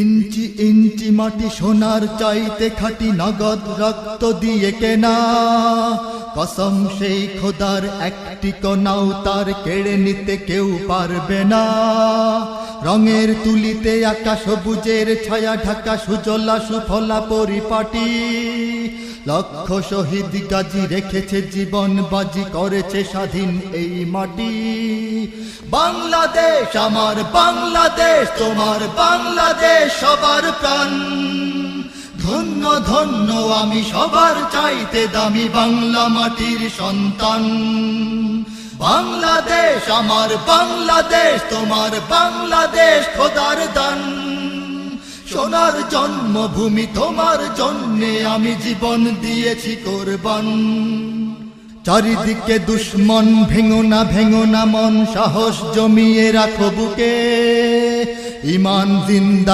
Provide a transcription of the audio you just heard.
ইঞ্চি ইঞ্চি মাটি সোনার চাইতে খাঁটি, নগদ রক্ত দিয়ে কেনা। কসম সেই খোদার, একটি কণাও তার কেড়ে নিতে কেউ পারবে না। রঙের তুলিতে আকাশ সবুজের ছায়া ঢাকা, সুজলা সুফলা পরিপাটি। লক্ষ শহীদ গাজী রেখেছে জীবন বাজি, করেছে স্বাধীন এই মাটি। বাংলাদেশ আমার বাংলাদেশ, তোমার বাংলাদেশ সবার প্রাণ। ধন্য ধন্য আমি সবার চাইতে দামি বাংলা মাটির সন্তান। বাংলাদেশ আমার বাংলাদেশ, তোমার বাংলাদেশ খোদার দান। সোনার জন্মভূমি, তোমার জন্যে আমি জীবন দিয়েছি কোরবান। চারিদিকে দুশ্মন, ভেঙো না মন, সাহস জমিয়ে রাখো বুকে। ঈমান জিন্দা